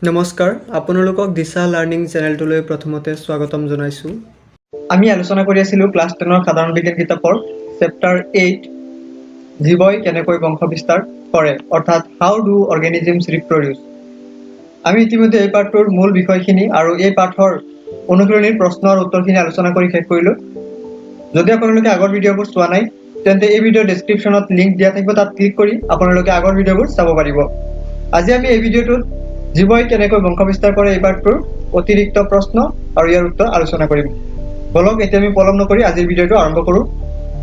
নমস্কাৰ, আপোনালোকক দিছা লাৰ্ণিং চেনেলটোলৈ প্ৰথমতে স্বাগতম জনাইছোঁ। আমি আলোচনা কৰি আছিলোঁ ক্লাছ 10ৰ সাধাৰণ বিজ্ঞান কিতাপৰ Chapter-8 জীৱই কেনেকৈ বংশ বিস্তাৰ কৰে অৰ্থাৎ How Do Organisms Reproduce। আমি ইতিমধ্যে এই পাঠটোৰ মূল বিষয়খিনি আৰু এই পাঠৰ অনুশীলনীৰ প্ৰশ্ন আৰু উত্তৰখিনি আলোচনা কৰি শেষ কৰিলোঁ। যদি আপোনালোকে আগৰ ভিডিঅ'বোৰ চোৱা নাই তেন্তে এই ভিডিঅ'ৰ ডেছক্ৰিপশ্যনত লিংক দিয়া থাকিব, তাত ক্লিক কৰি আপোনালোকে আগৰ ভিডিঅ'বোৰ চাব পাৰিব। আজি আমি এই ভিডিঅ'টোত জীৱই কেনেকৈ বংশ বিস্তাৰ কৰে এই পাঠটোৰ অতিৰিক্ত প্ৰশ্ন আৰু ইয়াৰ উত্তৰ আলোচনা কৰিম। বলক এতিয়া আমি পলম নকৰি আজিৰ ভিডিঅ'টো আৰম্ভ কৰোঁ।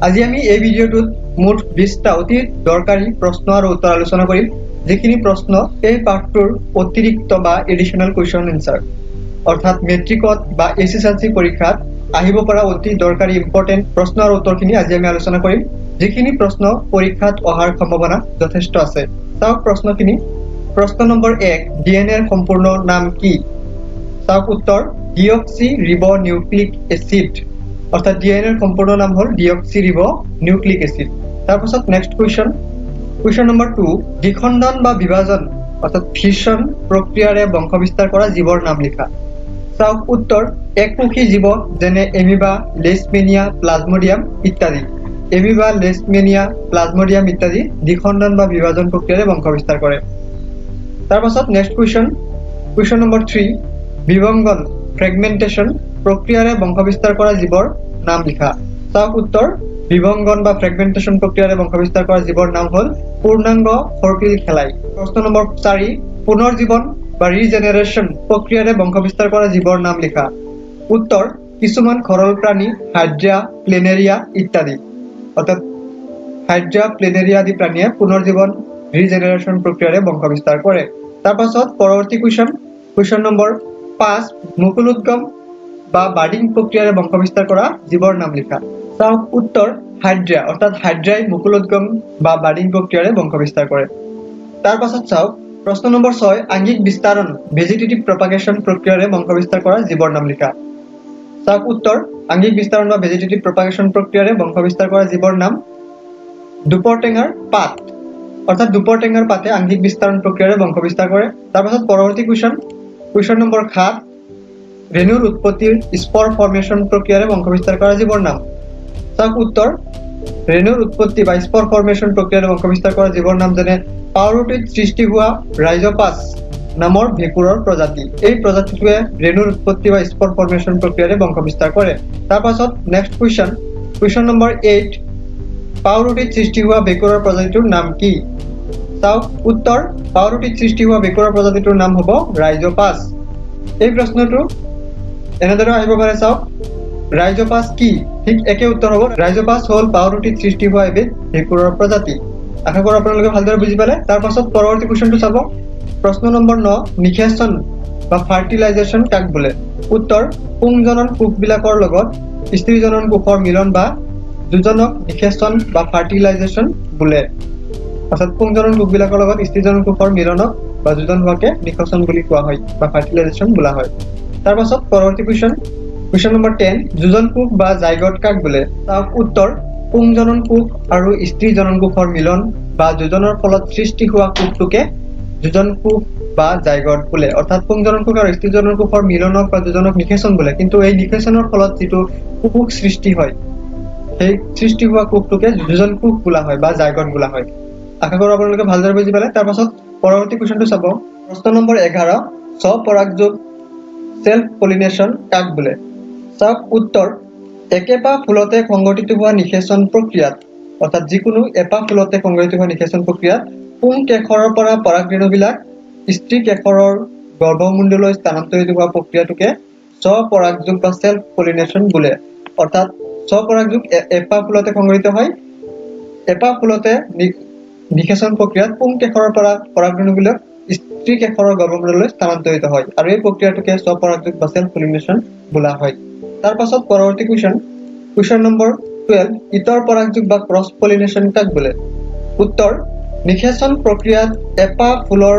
আজি আমি এই ভিডিঅ'টোত মুঠ 20টা অতি দৰকাৰী প্ৰশ্ন আৰু উত্তৰ আলোচনা কৰিম, যিখিনি প্ৰশ্ন এই পাঠটোৰ অতিৰিক্ত বা এডিশ্যনেল কুৱেশ্যন এনচাৰ অৰ্থাৎ মেট্ৰিকত বা SSLC পৰীক্ষাত আহিব পৰা অতি দৰকাৰী ইম্পৰ্টেণ্ট প্ৰশ্ন আৰু উত্তৰখিনি আজি আমি আলোচনা কৰিম, যিখিনি প্ৰশ্ন পৰীক্ষাত অহাৰ সম্ভাৱনা যথেষ্ট আছে। চাওক প্ৰশ্নখিনি। প্ৰশ্ন নম্বৰ 1, ডিএনএৰ সম্পূৰ্ণ নাম কি? চাওক উত্তৰ ডিঅক্সি ৰিবো নিউক্লিক এচিড অৰ্থাৎ ডিএনএৰ সম্পূৰ্ণ নাম হ'ল ডিঅক্সি ৰিবো নিউক্লিক এচিড। তাৰপাছত নেক্সট কুৱেশ্যন নম্বৰ 2, দ্বিখণ্ডন বা বিভাজন অৰ্থাৎ ফিউচন প্ৰক্ৰিয়াৰে বংশ বিস্তাৰ কৰা জীৱৰ নাম লিখা। চাওক উত্তৰ এককোষী জীৱ যেনে এমিবা, লেইচমেনিয়া, প্লাজমডিয়াম ইত্যাদি। এমিবা, লেইচমেনিয়া, প্লাজমডিয়াম ইত্যাদি দ্বিখণ্ডন বা বিভাজন প্ৰক্ৰিয়াৰে বংশ বিস্তাৰ কৰে। তাৰপাছত নেক্সট কুৱেশ্যন নম্বৰ 3, বিভংগন ফ্ৰেগমেণ্টেশ্যন প্ৰক্ৰিয়াৰে বংশ বিস্তাৰ কৰা জীৱৰ নাম লিখা। চাওক উত্তৰ বিভংগন বা ফ্ৰেগমেণ্টেশ্যন প্ৰক্ৰিয়াৰে বংশ বিস্তাৰ কৰা জীৱৰ নাম হ'ল পূৰ্ণাংগ সৰ্পিল খেলাই। প্ৰশ্ন নম্বৰ 4, পুনৰ্জীৱন বা ৰিজেনেৰেশ্যন প্ৰক্ৰিয়াৰে বংশ বিস্তাৰ কৰা জীৱৰ নাম লিখা। উত্তৰ কিছুমান খৰল প্ৰাণী, হাইড্ৰা, প্লেনেৰিয়া ইত্যাদি। অৰ্থাৎ হাইড্ৰা, প্লেনেৰিয়া আদি প্ৰাণীয়ে পুনৰ্জীৱন ৰিজেনেৰেশ্যন প্ৰক্ৰিয়াৰে বংশ বিস্তাৰ কৰে। তাৰপাছত পৰৱৰ্তী কুৱেশ্যন নম্বৰ 5, মুকুলোদ্গম বা বাৰ্ডিং প্ৰক্ৰিয়াৰে বংশ বিস্তাৰ কৰা জীৱৰ নাম লিখা। চাওক উত্তৰ হাইড্ৰা অৰ্থাৎ হাইড্ৰাই মুকুলোদ্গম বা বাৰ্ডিং প্ৰক্ৰিয়াৰে বংশ বিস্তাৰ কৰে। তাৰপাছত চাওক প্ৰশ্ন নম্বৰ 6, আংগিক বিস্তাৰণ ভেজিটেটিভ প্ৰপাগেশ্যন প্ৰক্ৰিয়াৰে বংশ বিস্তাৰ কৰা জীৱৰ নাম লিখা। চাওক উত্তৰ আংগিক বিস্তাৰণ বা ভেজিটেটিভ প্ৰপাগেশ্যন প্ৰক্ৰিয়াৰে বংশ বিস্তাৰ কৰা জীৱৰ নাম দুপৰটেঙাৰ পাত অৰ্থাৎ দুপৰটেঙাৰ পাতে আংগিক বিস্তাৰণ প্ৰক্ৰিয়াৰে বংশ বিস্তাৰ কৰে। তাৰপাছত পৰৱৰ্তী কুৱেশ্যন নম্বৰ 7, ৰেণুৰ উৎপত্তিৰ স্পৰ ফৰ্মেশ্যন প্ৰক্ৰিয়াৰে বংশ বিস্তাৰ কৰা জীৱৰ নাম। চাওক উত্তৰ ৰেণুৰ উৎপত্তি বা স্পৰ ফৰ্মেশ্যন প্ৰক্ৰিয়াৰে বংশ বিস্তাৰ কৰা জীৱৰ নাম যেনে পাউৰুটিত সৃষ্টি হোৱা ৰাইজোপাছ নামৰ ভেঁকুৰৰ প্ৰজাতি। এই প্ৰজাতিটোৱে ৰেণুৰ উৎপত্তি বা স্পৰ ফৰ্মেশ্যন প্ৰক্ৰিয়াৰে বংশ বিস্তাৰ কৰে। তাৰপাছত নেক্সট কুৱেশ্যন নম্বৰ 8, পাউৰুটিত সৃষ্টি হোৱা ভেঁকুৰৰ প্ৰজাতিটোৰ নাম কি? চাওক উত্তৰ পাউৰুটিত সৃষ্টি হোৱা ভেঁকুৰৰ প্ৰজাতিটোৰ নাম হ'ব ৰাইজোপাছ। এই প্ৰশ্নটো এনেদৰে আহিব পাৰে। চাওক ৰাইজোপাছ কি? ঠিক একে উত্তৰ হ'ব ৰাইজোপাছ হ'ল পাউৰুটিত সৃষ্টি হোৱা এবিধ ভেঁকুৰৰ প্ৰজাতি। আশা কৰোঁ আপোনালোকে ভালদৰে বুজি পালে। তাৰপাছত পৰৱৰ্তী কুৱেশ্যনটো চাব। প্ৰশ্ন নম্বৰ 9, নিষেচন বা ফাৰ্টিলাইজেশ্যন কাক বোলে? উত্তৰ পুংজনন কোষবিলাকৰ লগত স্ত্ৰীজনন কোষৰ মিলন বা যোজনক নিষেচন বা ফাৰ্টিলাইজেশ্যন বোলে। অৰ্থাৎ পুংজনন কোষবিলাকৰ লগত স্ত্ৰীজনন কোষৰ মিলনক বা যোজন হোৱাকে নিষেচন বুলি কোৱা হয় বা ফাৰ্টিলাইজেশ্যন বোলা হয়। তাৰপাছত পৰৱৰ্তী কুৱেশ্যন নম্বৰ 10, যোজন কোষ বা জাইগট কাক বোলে? চাওক উত্তৰ পুংজনন কোষ আৰু স্ত্ৰীজনন কোষৰ মিলন বা যোজনৰ ফলত সৃষ্টি হোৱা কোষটোকে যোজন কোষ বা জাইগট বোলে। অৰ্থাৎ পুংজনন কোষ আৰু স্ত্ৰীজনন কোষৰ মিলনক বা যোজনক নিষেচন বোলে, কিন্তু এই নিষেচনৰ ফলত যিটো কোষ সৃষ্টি হয় সেই সৃষ্টি হোৱা কোষটোকে যোজন কোষ বোলা হয় বা জাইগট বোলা হয়। আশা কৰোঁ আপোনালোকে ভালদৰে বুজি পালে। তাৰপাছত পৰৱৰ্তী কুৱেশ্যনটো চাব। প্ৰশ্ন নম্বৰ 11, স্বপৰাগযোগ চেল্ফ পলিনেশ্যন কাক বোলে? চাওক উত্তৰ একেটা ফুলতে সংঘটিত হোৱা নিষেচন প্ৰক্ৰিয়াত অৰ্থাৎ যিকোনো এপাহ ফুলতে সংঘটিত হোৱা নিষেচন প্ৰক্ৰিয়াত পুং কেশৰৰ পৰা পৰাগৰেণুবিলাক স্ত্ৰী কেশৰৰ গৰ্ভমুণ্ডলৈ স্থানান্তৰিত হোৱা প্ৰক্ৰিয়াটোকে স্বপৰাগযোগ বা চেল্ফ পলিনেশ্যন বোলে। অৰ্থাৎ স্বপৰাগযোগ এপাহ ফুলতে সংঘটিত হয়। এপাহ ফুলতে নিষেচন প্ৰক্ৰিয়াত পুং কেশৰৰ পৰা পৰাগৰেণুবিলাক স্ত্ৰী কেশৰৰ গৰ্ভমুণ্ডলৈ স্থানান্তৰিত হয় আৰু এই প্ৰক্ৰিয়াটোকে স্বপৰাগযোগ বা চেল্ফ পলিনেশ্যন বোলা হয়। তাৰপাছত পৰৱৰ্তী কুৱেশ্যন নম্বৰ 12, ইতৰ পৰাগযোগ বা ক্ৰছ পলিনেশ্যন কাক বোলে? উত্তৰ নিষেচন প্ৰক্ৰিয়াত এপাহ ফুলৰ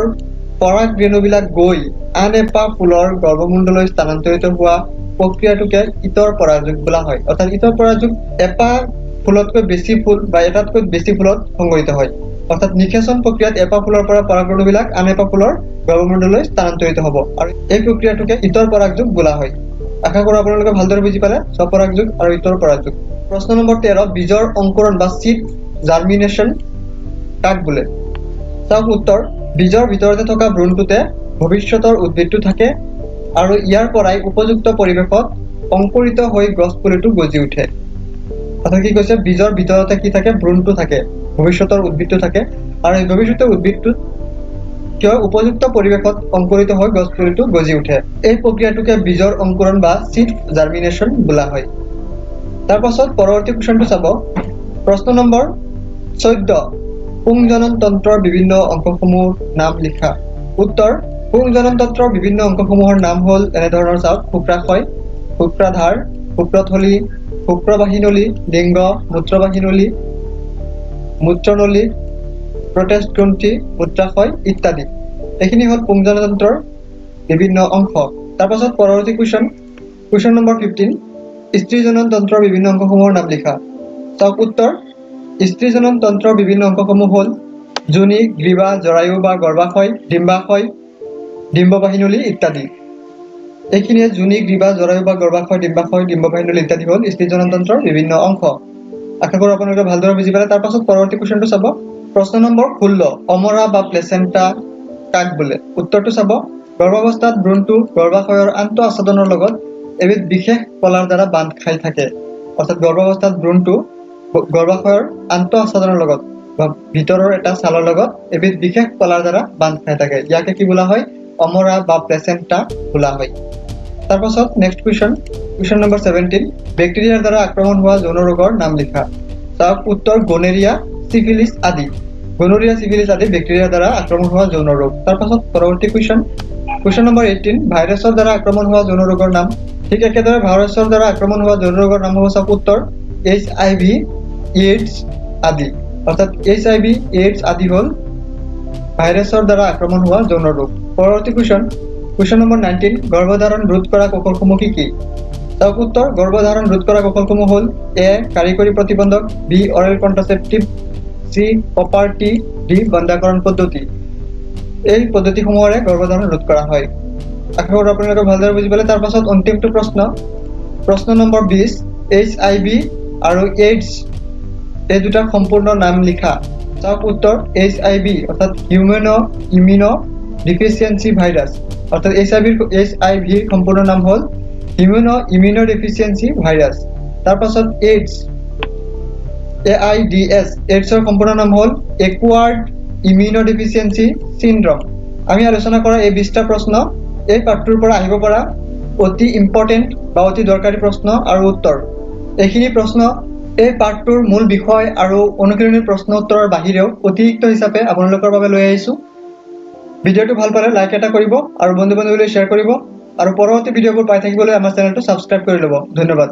পৰাগৰেণুবিলাক গৈ আন এপাহ ফুলৰ গৰ্ভমুণ্ডলৈ স্থানান্তৰিত হোৱা প্ৰক্ৰিয়াটোকে ইতৰ পৰাগযোগ বোলা হয়। অৰ্থাৎ ইতৰ পৰাগযোগ এপাহ ফুলতকৈ বেছি ফুল বা এটাতকৈ বেছি ফুলত সংঘটিত হয়। অৰ্থাৎ নিষেচন প্ৰক্ৰিয়াত এপাহ ফুলৰ পৰা পৰাগৰেণুবিলাক আন এপাহ ফুলৰ গৰ্ভমণ্ডললৈ স্থানান্তৰিত হ'ব আৰু এই প্ৰক্ৰিয়াটোকে ইতৰ পৰাগযোগ বোলা হয় আশা কৰোঁ আপোনালোকে ভালদৰে বুজি পালে স্বপৰাগযোগ আৰু ইতৰ পৰাগযোগ প্ৰশ্ন নম্বৰ 13 বীজৰ অংকুৰণ বা সিড জাৰ্মিনেশ্যন কাক বোলে চাওক উত্তৰ বীজৰ ভিতৰতে থকা ভ্ৰূণটোতে ভৱিষ্যতৰ উদ্ভিদটো থাকে আৰু ইয়াৰ পৰাই উপযুক্ত পৰিৱেশত অংকুৰিত হৈ গছ পুলিটো গজি উঠে অৰ্থাৎ কি কৈছে বীজৰ ভিতৰতে কি থাকে ভ্ৰূণটো থাকে ভৱিষ্যতৰ উদ্ভিদটো থাকে আৰু এই ভৱিষ্যতৰ উদ্ভিদটো কিয় উপযুক্ত পৰিৱেশত অংকুৰিত হৈ গছ পুলিটো গজি উঠে এই প্ৰক্ৰিয়াটোকে বীজৰ অংকুৰণ বা সিড জাৰ্মিনেশ্যন বোলা হয় তাৰ পাছত পৰৱৰ্তী কোৱেশ্চনটো চাব প্ৰশ্ন নম্বৰ 14 পুংজনন তন্ত্ৰৰ বিভিন্ন অংশসমূহৰ নাম লিখা উত্তৰ পুংজনন তন্ত্ৰৰ বিভিন্ন অংশসমূহৰ নাম হ'ল এনে ধৰণৰ চাওক শুক্ৰাশয় শুক্ৰাধাৰ শুক্ৰথলী শুক্ৰবাহিনলী লিংগ মূত্ৰবাহিনলী মূত্ৰনলী প্ৰটেষ্ট গ্ৰন্থি মূত্ৰাশয় ইত্যাদি এইখিনি হ'ল পুংজনন তন্ত্ৰৰ বিভিন্ন অংশ তাৰ পাছত পৰৱৰ্তী কোৱেশ্চন নম্বৰ 15 স্ত্ৰীজনন তন্ত্ৰৰ বিভিন্ন অংশসমূহৰ নাম লিখা চাওক উত্তৰ স্ত্ৰীজনন তন্ত্ৰৰ বিভিন্ন অংশসমূহ হ'ল যোনি গ্ৰীবা জৰায়ু বা গৰ্ভাশয় ডিম্বাশয় ডিম্ববাহিনলী ইত্যাদি এইখিনিয়ে যোনি গ্ৰীবা জৰায়ু বা গৰ্ভাশয় ডিম্বাশয় ডিম্ববাহিনলী ইত্যাদি হ'ল স্ত্ৰীজনন তন্ত্ৰৰ বিভিন্ন অংশ আশা কৰোঁ আপোনালোকে ভালদৰে বুজি পালে তাৰ পাছত পৰৱৰ্তী কোৱেশ্চনটো চাব প্ৰশ্ন নম্বৰ 16 অমৰা বা প্লেচেণ্টা কাক বোলে উত্তৰটো চাব গৰ্ভাৱস্থাত ভ্ৰূণটো গৰ্ভাশয়ৰ আন্ত আচ্ছাদনৰ লগত এবিধ বিশেষ কলাৰ দ্বাৰা বান্ধ খাই থাকে অৰ্থাৎ গৰ্ভাৱস্থাত ভ্ৰূণটো গৰ্ভাশয়ৰ আন্ত আচ্ছাদনৰ লগত বা ভিতৰৰ এটা ছালৰ লগত এবিধ বিশেষ কলাৰ দ্বাৰা বান্ধ খাই থাকে ইয়াকে কি বোলা হয় অমৰা বা প্লেচেণ্টা বোলা হয় তাৰ পাছত নেক্সট কোৱেশ্চন নম্বৰ 17 বেক্টেৰিয়াৰ দ্বাৰা আক্ৰমণ হোৱা যৌন ৰোগৰ নাম লিখা চাওক উত্তৰ গনেৰিয়া সিফিলিছ আদি বেক্টেৰিয়াৰ দ্বাৰা আক্ৰমণ হোৱা যৌন ৰোগ তাৰ পাছত পৰৱৰ্তী কোৱেশ্চন নম্বৰ 18 ভাইৰাছৰ দ্বাৰা আক্ৰমণ হোৱা যৌন ৰোগৰ নাম ঠিক একেদৰে ভাইৰাছৰ দ্বাৰা আক্ৰমণ হোৱা যৌন ৰোগৰ নাম হ'ব চাওক উত্তৰ HIV AIDS আদি অৰ্থাৎ HIV AIDS আদি হ'ল ভাইৰাছৰ দ্বাৰা আক্ৰমণ হোৱা যৌন ৰোগ পৰৱৰ্তী কোৱেশ্চন নম্বৰ 19 গৰ্ভধাৰণ ৰোধ কৰা কৌশলসমূহ কি কি চাওক উত্তৰ গৰ্ভধাৰণ ৰোধ কৰা কৌশলসমূহ হ'ল A কাৰিকৰী প্ৰতিবন্ধক B oral contraceptive C copper T D বন্ধাকৰণ পদ্ধতি এই পদ্ধতিসমূহৰে গৰ্ভধাৰণ ৰোধ কৰা হয় আশা কৰোঁ আপোনালোকে ভালদৰে বুজি পালে তাৰ পাছত অন্তিমটো প্ৰশ্ন নম্বৰ 20 HIV আৰু AIDS এই দুটা সম্পূৰ্ণ নাম লিখা চাওক উত্তৰ HIV অৰ্থাৎ হিউমেন ইমিউনো ডিফিচিয়েন্সি ভাইৰাছ অৰ্থাৎ HIV সম্পূৰ্ণ নাম হ'ল হিউমেন ইমিউনো ডিফিচিয়েন্সি ভাইৰাছ তাৰ পাছত AIDS AIDS এইডছৰ সম্পূৰ্ণ নাম হ'ল একুৱাৰ্ড ইমিউনো ডিফিচিয়েন্সি চিনড্ৰম আমি আলোচনা কৰা এই 20টা প্ৰশ্ন এই পাঠটোৰ পৰা আহিব পৰা অতি ইম্পৰ্টেন্ট বা অতি দৰকাৰী প্ৰশ্ন আৰু উত্তৰ এইখিনি প্ৰশ্ন এই পাঠটোৰ মূল বিষয় আৰু অনুশীলনী প্ৰশ্ন উত্তৰৰ বাহিৰেও অতিৰিক্ত হিচাপে আপোনালোকৰ বাবে লৈ আহিছোঁ ভিডিঅ'টো ভাল পালে লাইক এটা কৰিব আৰু বন্ধু বান্ধৱীলৈ শ্বেয়াৰ কৰিব আৰু পৰৱৰ্তী ভিডিঅ'বোৰ পাই থাকিবলৈ আমাৰ চেনেলটো ছাবস্ক্ৰাইব কৰি ল'ব ধন্যবাদ